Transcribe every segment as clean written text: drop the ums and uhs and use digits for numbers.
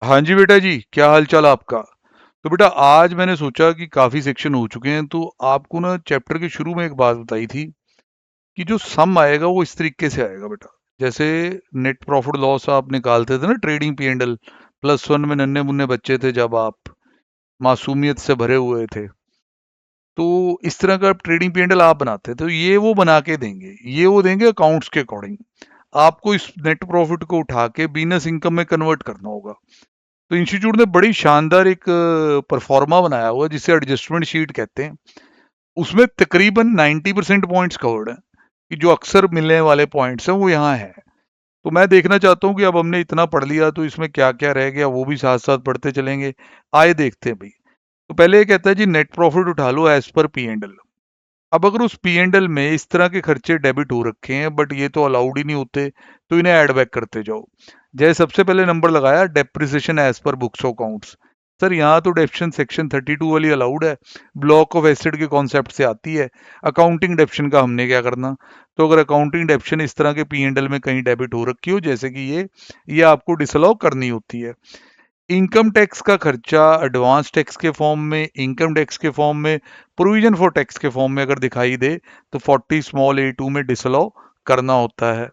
हाँ जी बेटा जी, क्या हाल चाल आपका। तो बेटा आज मैंने सोचा कि काफी सेक्शन हो चुके हैं, तो आपको ना चैप्टर के शुरू में एक बात बताई थी कि जो सम आएगा वो इस तरीके से आएगा बेटा। जैसे नेट प्रॉफिट लॉस आप निकालते थे ना ट्रेडिंग पी एंड एल, +1 में नन्हे मुन्ने बच्चे थे जब आप मासूमियत से भरे हुए थे। तो इस तरह का ट्रेडिंग पी एंड एल आप बनाते थे, तो ये वो बना के देंगे, ये वो देंगे अकाउंट्स के अकॉर्डिंग। आपको इस नेट प्रॉफिट को उठा के बिजनेस इनकम में कन्वर्ट करना होगा। तो इंस्टीट्यूट ने बड़ी शानदार एक परफॉर्मा बनाया हुआ है जिसे एडजस्टमेंट शीट कहते हैं। उसमें तकरीबन 90% पॉइंट्स कवर्ड है कि जो अक्सर मिलने वाले पॉइंट्स हैं वो यहाँ है। तो मैं देखना चाहता हूँ कि अब हमने इतना पढ़ लिया तो इसमें क्या क्या रह गया वो भी साथ साथ पढ़ते चलेंगे। आए देखते हैं भाई। तो पहले ये कहता है जी नेट प्रॉफिट उठा लो एज पर पी एंड एल। अब अगर उस पी एंड एल में इस तरह के खर्चे डेबिट हो रखे हैं बट ये तो अलाउड ही नहीं होते, तो इन्हें ऐड बैक करते जाओ। जैसे सबसे पहले नंबर लगाया depreciation as per books of accounts. Sir यहाँ तो डेप्शन सेक्शन 32 वाली अलाउड है, ब्लॉक ऑफ एसिड के कॉन्सेप्ट से आती है। अकाउंटिंग डेप्शन का हमने क्या करना। तो अगर अकाउंटिंग डेप्शन इस तरह के पी एंड एल में कहीं डेबिट हो रखी हो जैसे कि ये आपको डिसअलाउ करनी होती है। इनकम टैक्स का खर्चा एडवांस टैक्स के फॉर्म में, इनकम टैक्स के फॉर्म में, प्रोविजन फॉर टैक्स के फॉर्म में अगर दिखाई दे तो 40 a2 में डिसअलाउ करना होता है।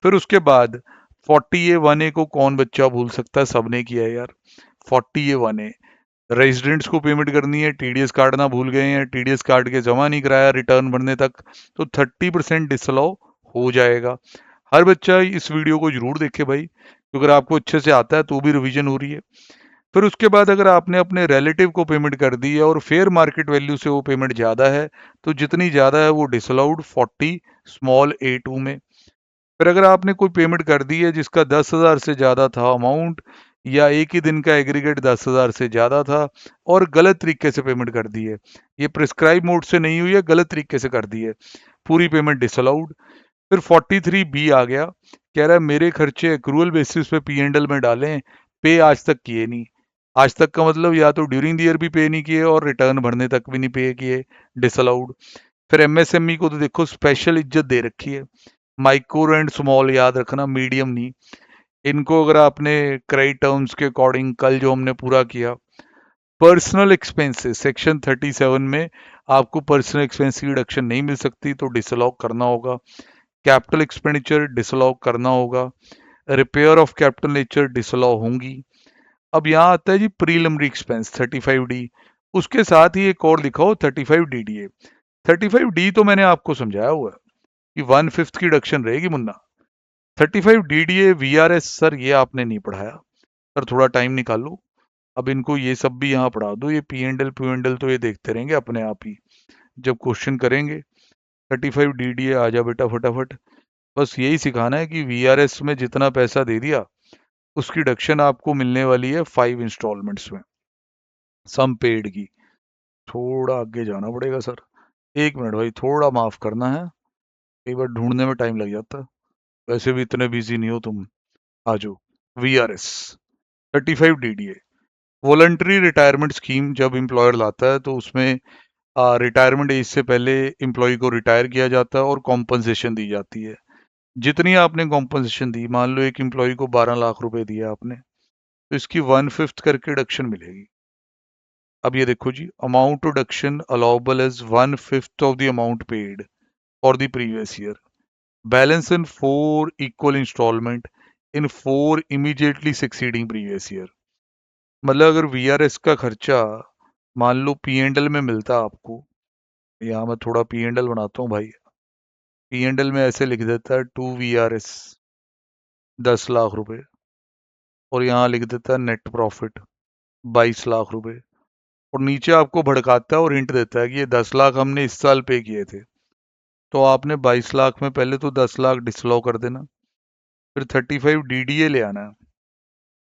फिर उसके बाद 40A1A को कौन बच्चा भूल सकता है, सबने किया है यार। 40A1A रेजिडेंट्स को पेमेंट करनी है, टीडीएस काटना भूल गए हैं, टीडीएस काट के जमा नहीं कराया रिटर्न भरने तक, तो 30% डिसअलाउ हो जाएगा। हर बच्चा इस वीडियो को जरूर देखे भाई, क्योंकि अगर आपको अच्छे से आता है तो भी रिवीजन हो रही है। फिर उसके बाद अगर आपने अपने रिलेटिव को पेमेंट कर दी है और फेयर मार्केट वैल्यू से वो पेमेंट ज़्यादा है, तो जितनी ज़्यादा है वो डिसअलाउड 40a2 में। फिर अगर आपने कोई पेमेंट कर दी है जिसका 10,000 से ज़्यादा था अमाउंट, या एक ही दिन का एग्रीगेट 10,000 से ज़्यादा था और गलत तरीके से पेमेंट कर दी है, ये प्रिस्क्राइब मोड से नहीं हुई है, गलत तरीके से कर दी है, पूरी पेमेंट डिसअलाउड। फिर 43B आ गया, कह रहा है मेरे खर्चे एक्रूअल बेसिस पे पी एंड एल में डालें, पे आज तक किए नहीं। आज तक का मतलब या तो ड्यूरिंग द ईयर भी पे नहीं किए और रिटर्न भरने तक भी नहीं पे किए, डिसअलाउड। फिर एमएसएमई को तो देखो स्पेशल इज्जत दे रखी है, माइक्रो एंड स्मॉल याद रखना, मीडियम नहीं। इनको अगर आपने क्रेडिट टर्म्स के अकॉर्डिंग कल जो हमने पूरा किया, पर्सनल एक्सपेंसेस सेक्शन 37 में आपको पर्सनल एक्सपेंस की डिडक्शन नहीं मिल सकती तो डिसअलाउ करना होगा। कैपिटल एक्सपेंडिचर डिसअलाउ करना होगा। Repair of capital nature disallow होंगी। अब यहाँ आता है जी प्रीलिमिनरी एक्सपेंस 35D। उसके साथ ही एक और लिखा हो 35DDA। 35D तो मैंने आपको समझाया हुआ है कि 1/5 की डिडक्शन रहेगी मुन्ना। 35DDA VRS सर ये आपने नहीं पढ़ाया, सर थोड़ा टाइम निकालो। अब इनको ये सब भी यहाँ पढ़ा दो, ये पी एंड एल तो ये देखते रहेंगे अपने आप ही जब क्वेश्चन करेंगे। 35DDA आ जा बेटा फटाफट। बस यही सिखाना है कि वीआरएस में जितना पैसा दे दिया उसकी डिडक्शन आपको मिलने वाली है 5 इंस्टॉलमेंट्स में, सम पेड की। थोड़ा आगे जाना पड़ेगा सर, 1 मिनट भाई, थोड़ा माफ करना है, कई बार ढूंढने में टाइम लग जाता है। वैसे भी इतने बिजी नहीं हो तुम। आ जाओ। VRS 35DDA voluntary retirement scheme जब एम्प्लॉयर लाता है तो उसमें रिटायरमेंट एज से पहले एम्प्लॉय को रिटायर किया जाता है और कॉम्पनसेशन दी जाती है। जितनी आपने कॉम्पनसेशन दी, मान लो एक एम्प्लॉय को 12 लाख रुपए दिया आपने, तो इसकी 1/5 करके डिडक्शन मिलेगी। अब ये देखो जी, amount to deduction allowable is 1/5 of the amount paid for the previous year, balance in 4 equal installment in 4 immediately succeeding previous year. मतलब अगर वीआरएस का खर्चा मान लो पी एंड एल में मिलता आपको, यहाँ मैं थोड़ा पी एंड एल बनाता हूँ भाई। पी एंड एल में ऐसे लिख देता है 2 VRS 10 लाख रुपए, और यहाँ लिख देता है नेट प्रॉफिट 22 लाख रुपए, और नीचे आपको भड़काता है और हिंट देता है कि ये 10 लाख हमने इस साल पे किए थे। तो आपने 22 लाख में पहले तो 10 लाख डिसअलाउ कर देना, फिर 35DDA ले आना है,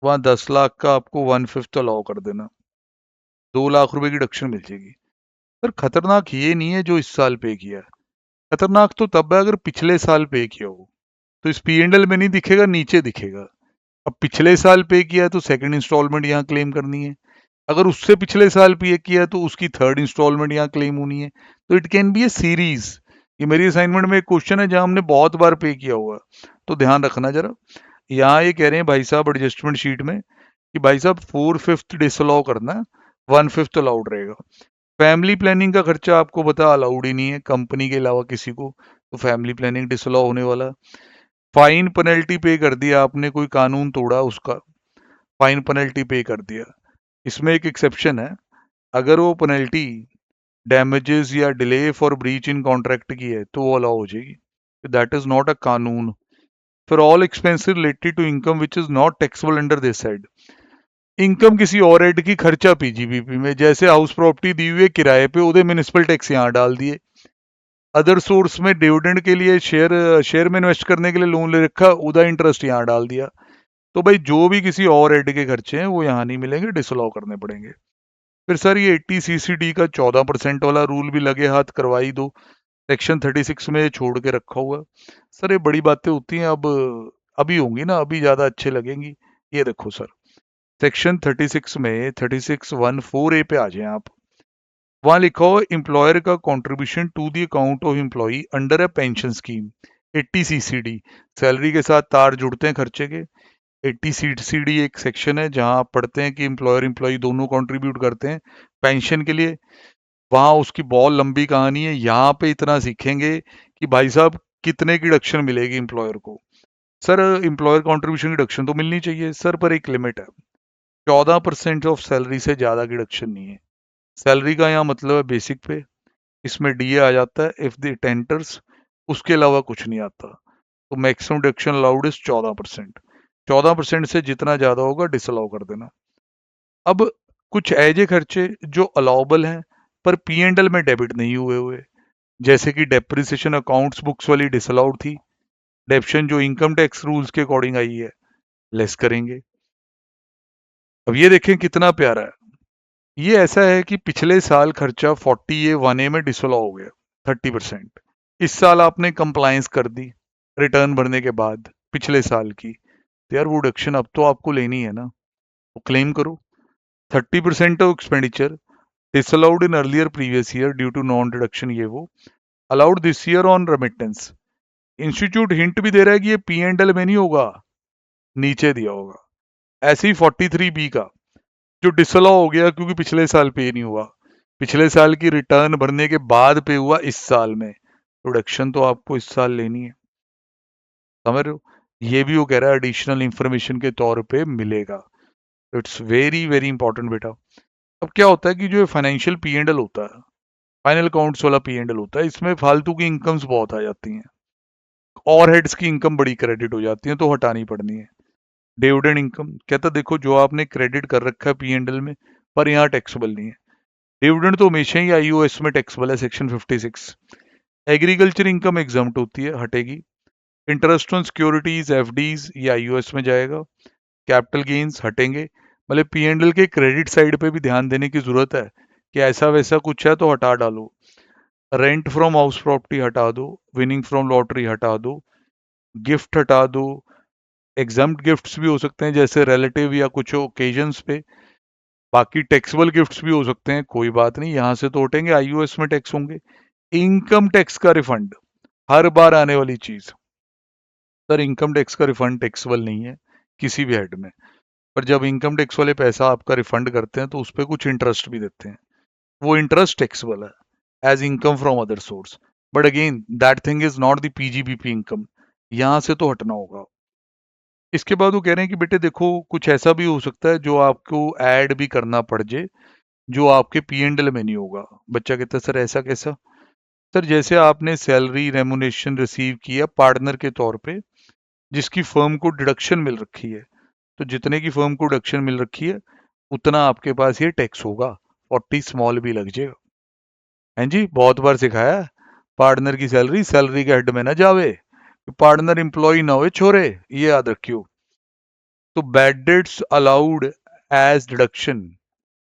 वहाँ 10 लाख का आपको 1/5 अलाउ कर देना, 2 लाख रुपए की डिडक्शन मिल जाएगी। पर खतरनाक ये नहीं है जो इस साल पे किया है, खतरनाक तो तब है अगर पिछले साल पे किया हो। तो इस पी एंड एल में नहीं दिखेगा, नीचे दिखेगा। अब पिछले साल पे किया है तो सेकंड इंस्टॉलमेंट यहाँ क्लेम करनी है, अगर उससे पिछले साल पे किया है तो उसकी थर्ड इंस्टॉलमेंट यहाँ क्लेम होनी है। तो it can be A series. ये मेरी असाइनमेंट में एक क्वेश्चन है जहां हमने बहुत बार पे किया हुआ है, तो ध्यान रखना जरा। यहाँ ये कह रहे हैं भाई साहब एडजस्टमेंट शीट में कि भाई साहब 4/5 डिसअलाउ करना है, 1/5 अलाउड रहेगा। फैमिली प्लानिंग का खर्चा आपको पता अलाउड ही नहीं है कंपनी के अलावा किसी को, तो फैमिली प्लानिंग डिसअलाउ होने वाला है। फाइन पेनल्टी पे कर दिया आपने, कोई कानून तोड़ा उसका, फाइन पेनल्टी पे कर दिया। इसमें एक एक्सेप्शन है, अगर वो पेनल्टी डैमेजेस या delay for breach in contract की है तो वो अलाउ हो जाएगी, दैट इज नॉट अ कानून। For all expenses related to income which is not taxable under this head, income किसी और हेड की खर्चा पीजीबीपी में, जैसे हाउस प्रॉपर्टी दी हुई है किराए पे, उधर म्यूनिसिपल टैक्स यहाँ डाल दिए। अदर सोर्स में डिविडेंड के लिए शेयर में इन्वेस्ट करने के लिए लोन ले रखा, उधर इंटरेस्ट यहाँ डाल दिया। तो भाई जो भी किसी और हेड के खर्चे हैं वो यहाँ नहीं मिलेंगे, डिसअलाउ करने पड़ेंगे। फिर सर ये 80 CCD का 14% वाला रूल भी लगे हाथ करवा ही दो, सेक्शन 36 में छोड़ के रखा हुआ। सर ये बड़ी बातें होती हैं, अब अभी होंगी ना, अभी ज्यादा अच्छे लगेंगी। ये देखो सर, सेक्शन 36 में 36(1)(4)(a) पे आ जाए आप, वहां लिखा हो एम्प्लॉयर का contribution to the account of employee under a pension scheme 80 CCD, salary के साथ तार जुड़ते हैं खर्चे के। 80 CCD एक सेक्शन है जहां आप पढ़ते हैं कि एम्प्लॉयर एम्प्लॉय दोनों कंट्रीब्यूट करते हैं पेंशन के लिए। वहां उसकी बहुत लंबी कहानी है, यहाँ पे इतना सीखेंगे कि भाई साहब कितने की डिडक्शन मिलेगी एम्प्लॉयर को। सर एम्प्लॉयर कंट्रीब्यूशन की डिडक्शन तो मिलनी चाहिए सर, पर एक लिमिट है, 14% ऑफ सैलरी से ज्यादा की डिडक्शन नहीं है। सैलरी का यहाँ मतलब है बेसिक पे, इसमें डीए आ जाता है इफ द टेंटर्स, उसके अलावा कुछ नहीं आता। तो मैक्सिमम डिडक्शन अलाउड इज 14%, 14% से जितना ज्यादा होगा डिसअलाउ कर देना। अब कुछ ऐजे खर्चे जो अलाउबल हैं पर पी एंड एल में डेबिट नहीं हुए हुए, जैसे कि डेप्रिसिएशन अकाउंट्स बुक्स वाली डिसअलाउड थी, डेप्शन जो इनकम टैक्स रूल्स के अकॉर्डिंग आई है, लेस करेंगे। अब ये देखें कितना प्यारा है, ये ऐसा है कि पिछले साल खर्चा 40(a)(1)(a) में डिसअलाउ हो गया 30%, इस साल आपने कंप्लायंस कर दी रिटर्न भरने के बाद पिछले साल की, तो यार वो डिडक्शन अब तो आपको लेनी है ना, वो क्लेम करो। 30% of expenditure disallowed in earlier previous year due to non deduction, ये वो allowed this year on remittance। Institute hint भी दे रहा है कि ये पी एंड एल में नहीं होगा, नीचे दिया होगा। ऐसे ही 43B का जो डिसअलाउ हो गया क्योंकि पिछले साल पे नहीं हुआ, पिछले साल की रिटर्न भरने के बाद पे हुआ इस साल में, प्रोडक्शन तो आपको इस साल लेनी है, समझ रहे हो। ये भी वो कह रहा है एडिशनल इंफॉर्मेशन के तौर पे मिलेगा। इट्स वेरी वेरी इंपॉर्टेंट बेटा। अब क्या होता है कि जो फाइनेंशियल पी एंड एल होता है, फाइनल अकाउंट्स वाला पी एंड एल होता है, इसमें फालतू की इनकम्स बहुत आ जाती हैं, और हेड्स की इनकम बड़ी क्रेडिट हो जाती है तो हटानी पड़नी है। डिविडेंड इनकम कहता देखो जो आपने क्रेडिट कर रखा है पी एंड एल में, पर यहाँ टैक्सेबल नहीं है। डिविडेंड तो हमेशा ही आईओएस में टैक्सेबल है, सेक्शन 56। एग्रीकल्चर इनकम एग्जम्प्ट होती है, हटेगी। इंटरेस्ट ऑन सिक्योरिटीज एफडीज ये आईओएस में जाएगा। कैपिटल गेन्स हटेंगे। मतलब पी एंड एल के क्रेडिट साइड पे भी ध्यान देने की जरूरत है कि ऐसा वैसा कुछ है तो हटा डालो। रेंट फ्रॉम हाउस प्रॉपर्टी हटा दो, विनिंग फ्रॉम लॉटरी हटा दो, गिफ्ट हटा दो। एग्जम्प्ट गिफ्ट्स भी हो सकते हैं जैसे रिलेटिव या कुछ ओकेजन्स पे, बाकी टैक्सेबल गिफ्ट्स भी हो सकते हैं, कोई बात नहीं, यहाँ से तो हटेंगे, आईओएस में टैक्स होंगे। इनकम टैक्स का रिफंड हर बार आने वाली चीज, सर इनकम टैक्स का रिफंड टैक्सेबल नहीं है किसी भी हेड में, पर जब इनकम टैक्स वाले पैसा आपका रिफंड करते हैं तो उस पर कुछ इंटरेस्ट भी देते हैं, वो इंटरेस्ट टैक्सेबल है as income from other source, but again that thing is not the PGBP income, यहां से तो हटना होगा। इसके बाद वो कह रहे हैं कि बेटे देखो कुछ ऐसा भी हो सकता है जो आपको ऐड भी करना पड़ जाए, जो आपके पी एंड एल में नहीं होगा। बच्चा कहता है सर ऐसा कैसा। सर जैसे आपने सैलरी रेमुनेशन रिसीव किया पार्टनर के तौर पे, जिसकी फर्म को डिडक्शन मिल रखी है, तो जितने की फर्म को डिडक्शन मिल रखी है उतना आपके पास ये टैक्स होगा, 40 स्मॉल भी लग जाएगा। हैं जी, बहुत बार सिखाया है, पार्टनर की सैलरी सैलरी के हेड में ना जावे, पार्टनर एम्प्लॉय ना हो छोरे, ये याद रखियो। तो bad debts allowed as deduction,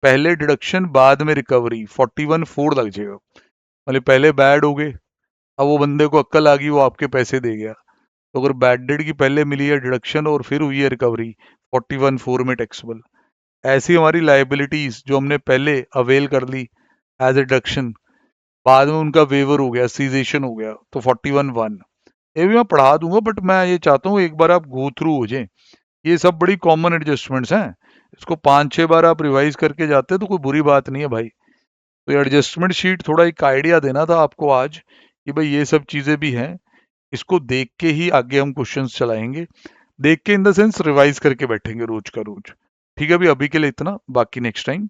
पहले डिडक्शन बाद में रिकवरी, 41(4) लग जाएगा। मतलब पहले बैड हो गए, अब वो बंदे को अक्ल आ गई, वो आपके पैसे दे गया, तो अगर बैड डेट की पहले मिली है डिडक्शन और फिर हुई है रिकवरी, 41(4) में टैक्सेबल। ऐसी हमारी लाइबिलिटीज जो हमने पहले अवेल कर ली एज ए डिडक्शन, बाद में उनका वेवर हो गया, सीजेशन हो गया, तो 41(1), ये भी मैं पढ़ा दूंगा, बट मैं ये चाहता हूँ एक बार आप गो थ्रू हो जाए, ये सब बड़ी कॉमन एडजस्टमेंट्स हैं, इसको 5-6 बार आप रिवाइज करके जाते तो कोई बुरी बात नहीं है भाई। तो एडजस्टमेंट शीट थोड़ा एक आइडिया देना था आपको आज कि भाई ये सब चीजें भी हैं, इसको देख के ही आगे हम क्वेश्चंस चलाएंगे। देख के इन द सेंस रिवाइज करके बैठेंगे रोज का रोज। ठीक है, अभी अभी के लिए इतना, बाकी नेक्स्ट टाइम।